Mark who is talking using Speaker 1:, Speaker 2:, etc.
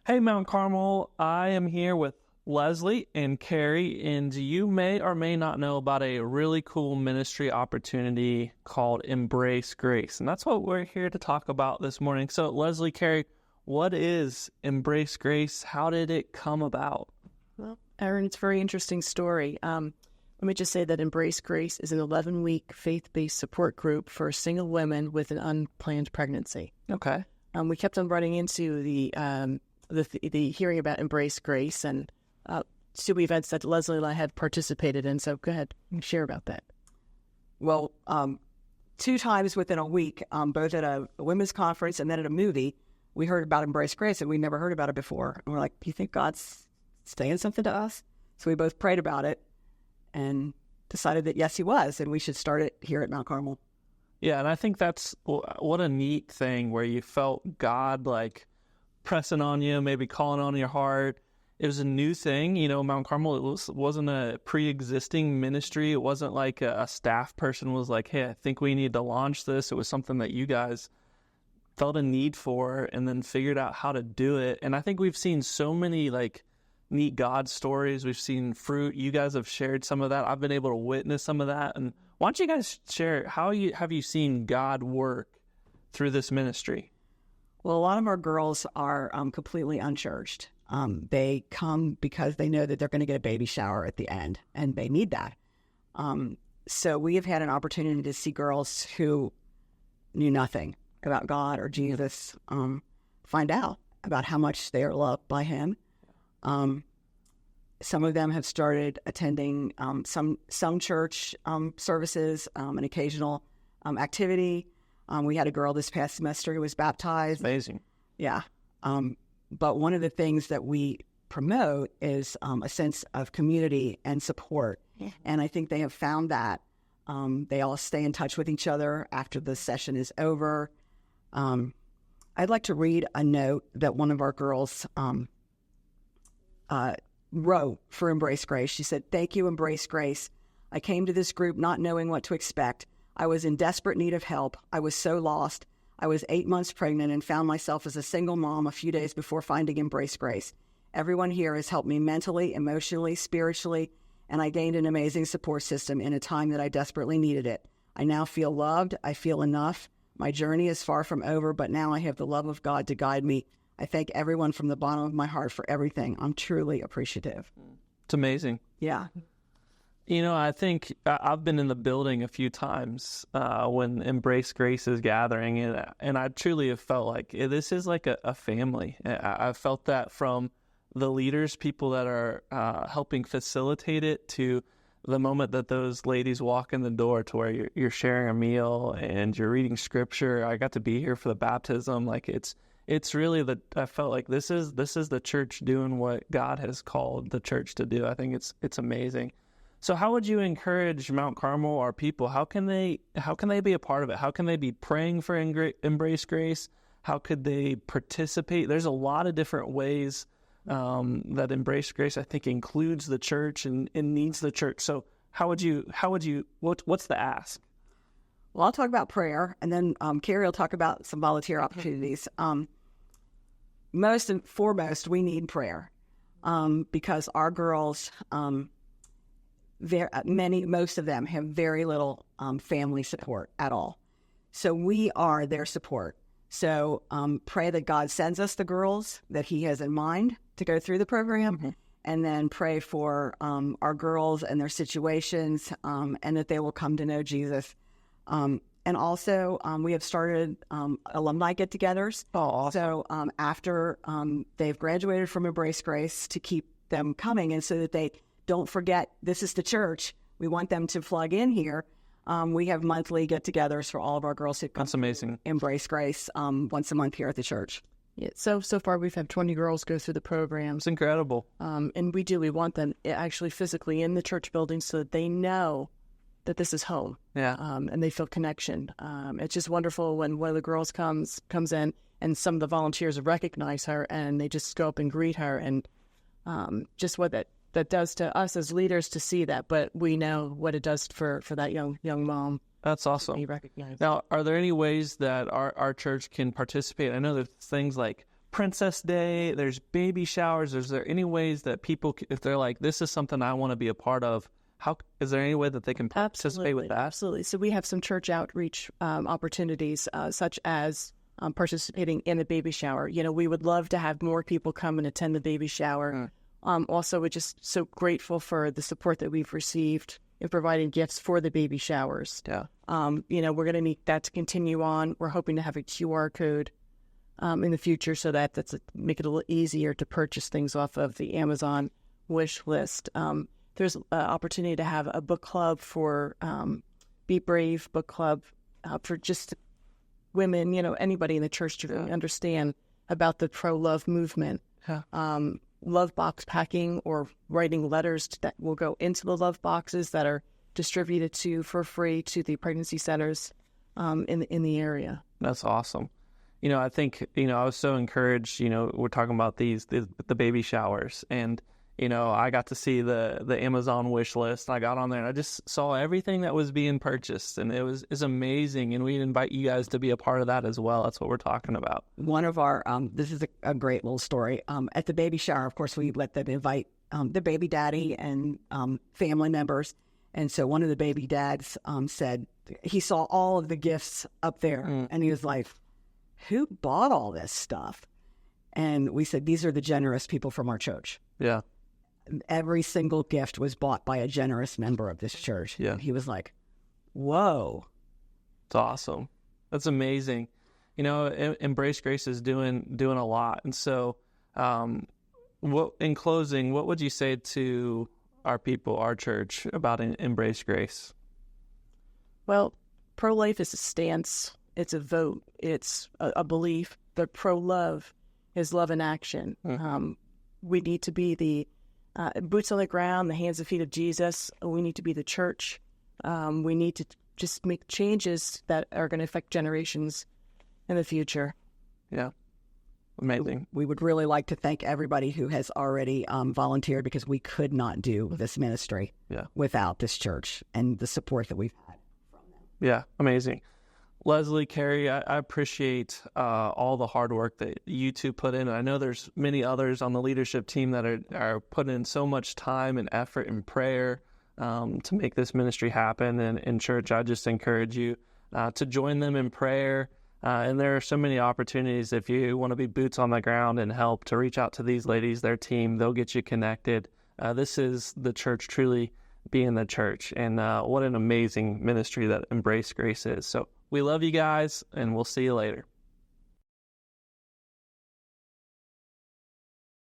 Speaker 1: Hey, Mount Carmel. I am here with Leslie and Carrie, and you may or may not know about a really cool ministry opportunity called Embrace Grace. And that's what we're here to talk about this morning. So, Leslie, Carrie, what is Embrace Grace? How did it come about?
Speaker 2: Well, Aaron, it's a very interesting story. Let me just say that Embrace Grace is an 11-week faith-based support group for single women with an unplanned pregnancy.
Speaker 1: Okay.
Speaker 2: We kept on running into the hearing about Embrace Grace and two events that Leslie and I had participated in. So go ahead and share about that.
Speaker 3: Well, two times within a week, both at a women's conference and then at a movie, we heard about Embrace Grace, and we never heard about it before. And we're like, do you think God's saying something to us? So we both prayed about it and decided that, yes, he was, and we should start it here at Mount Carmel.
Speaker 1: Yeah, and I think that's what a neat thing where you felt God, like, pressing on you, maybe calling on your heart. It was a new thing. Mount Carmel, it wasn't a pre-existing ministry. It wasn't like a staff person was like, hey, I think we need to launch this. It was something that you guys felt a need for and then figured out how to do it. And I think we've seen so many neat God stories. We've seen fruit. You guys have shared some of that. I've been able to witness some of that. And why don't you guys share, have you seen God work through this ministry?
Speaker 3: Well, a lot of our girls are completely unchurched. They come because they know that they're going to get a baby shower at the end, and they need that. So we have had an opportunity to see girls who knew nothing about God or Jesus find out about how much they are loved by him. Some of them have started attending some church services, an occasional activity. We had a girl this past semester who was baptized.
Speaker 1: Amazing.
Speaker 3: Yeah. But one of the things that we promote is a sense of community and support. Yeah. And I think they have found that. They all stay in touch with each other after the session is over. I'd like to read a note that one of our girls wrote for Embrace Grace. She said, "Thank you, Embrace Grace. I came to this group not knowing what to expect. I was in desperate need of help. I was so lost. I was 8 months pregnant and found myself as a single mom a few days before finding Embrace Grace. Everyone here has helped me mentally, emotionally, spiritually, and I gained an amazing support system in a time that I desperately needed it. I now feel loved. I feel enough. My journey is far from over, but now I have the love of God to guide me. I thank everyone from the bottom of my heart for everything. I'm truly appreciative."
Speaker 1: It's amazing.
Speaker 3: Yeah.
Speaker 1: I think I've been in the building a few times when Embrace Grace is gathering, and I truly have felt like this is like a family. I've felt that from the leaders, people that are helping facilitate it, to the moment that those ladies walk in the door to where you're sharing a meal and you're reading scripture. I got to be here for the baptism. Like it's really I felt like this is the church doing what God has called the church to do. I think it's amazing. So how would you encourage Mount Carmel, our people? How can they be a part of it? How can they be praying for Embrace Grace? How could they participate? There's a lot of different ways that Embrace Grace, I think, includes the church and needs the church. So what's the ask?
Speaker 3: Well, I'll talk about prayer, and then Carrie will talk about some volunteer opportunities. Most and foremost, we need prayer because our girls, most of them have very little family support at all. So we are their support. So pray that God sends us the girls that he has in mind to go through the program, and then pray for our girls and their situations, and that they will come to know Jesus. And also, we have started alumni get-togethers.
Speaker 1: Oh, awesome.
Speaker 3: So after they've graduated from Embrace Grace, to keep them coming, and so that they don't forget this is the church. We want them to plug in here. We have monthly get-togethers for all of our girls who come.
Speaker 1: That's amazing.
Speaker 3: Embrace Grace once a month here at the church.
Speaker 2: Yeah, so far we've had 20 girls go through the programs.
Speaker 1: It's incredible.
Speaker 2: And we want them actually physically in the church building so that they know that this is home.
Speaker 1: Yeah.
Speaker 2: And they feel connection. It's just wonderful when one of the girls comes in and some of the volunteers recognize her and they just go up and greet her, and just what that does to us as leaders to see that, but we know what it does for that young mom.
Speaker 1: That's awesome.
Speaker 2: Be recognized.
Speaker 1: Now, are there any ways that our church can participate? I know there's things like Princess Day, there's baby showers. Is there any ways that people, if they're like, this is something I want to be a part of, how is there any way that they can participate with that?
Speaker 2: Absolutely. So we have some church outreach opportunities, such as participating in a baby shower. We would love to have more people come and attend the baby shower. Also, we're just so grateful for the support that we've received in providing gifts for the baby showers.
Speaker 1: Yeah.
Speaker 2: We're going to need that to continue on. We're hoping to have a QR code in the future so that make it a little easier to purchase things off of the Amazon wish list. There's an opportunity to have a book club for Be Brave book club for just women, anybody in the church to really understand about the pro-love movement.
Speaker 1: Yeah.
Speaker 2: Love box packing or writing letters that will go into the love boxes that are distributed for free to the pregnancy centers in the area.
Speaker 1: That's awesome. I think, I was so encouraged, we're talking about the baby showers, and, I got to see the Amazon wish list. I got on there and I just saw everything that was being purchased, and it's amazing. And we'd invite you guys to be a part of that as well. That's what we're talking about.
Speaker 3: One of our, this is a great little story. At the baby shower, of course, we let them invite the baby daddy and family members. And so one of the baby dads said he saw all of the gifts up there, and he was like, who bought all this stuff? And we said, these are the generous people from our church.
Speaker 1: Yeah.
Speaker 3: Every single gift was bought by a generous member of this church.
Speaker 1: Yeah.
Speaker 3: And he was like, whoa.
Speaker 1: It's awesome. That's amazing. Embrace Grace is doing a lot. And so in closing, what would you say to our people, our church, about Embrace Grace?
Speaker 2: Well, pro-life is a stance. It's a vote. It's a belief. But pro-love is love in action. We need to be the boots on the ground, the hands and feet of Jesus. We need to be the church. We need to just make changes that are going to affect generations in the future.
Speaker 1: Yeah. Amazing.
Speaker 3: We would really like to thank everybody who has already volunteered, because we could not do this ministry without this church and the support that we've had from them.
Speaker 1: Yeah, amazing. Leslie, Carrie, I appreciate all the hard work that you two put in. I know there's many others on the leadership team that are putting in so much time and effort and prayer to make this ministry happen. And in church, I just encourage you to join them in prayer. And there are so many opportunities if you want to be boots on the ground and help to reach out to these ladies, their team. They'll get you connected. This is the church truly being the church. And what an amazing ministry that Embrace Grace is. So we love you guys, and we'll see you later.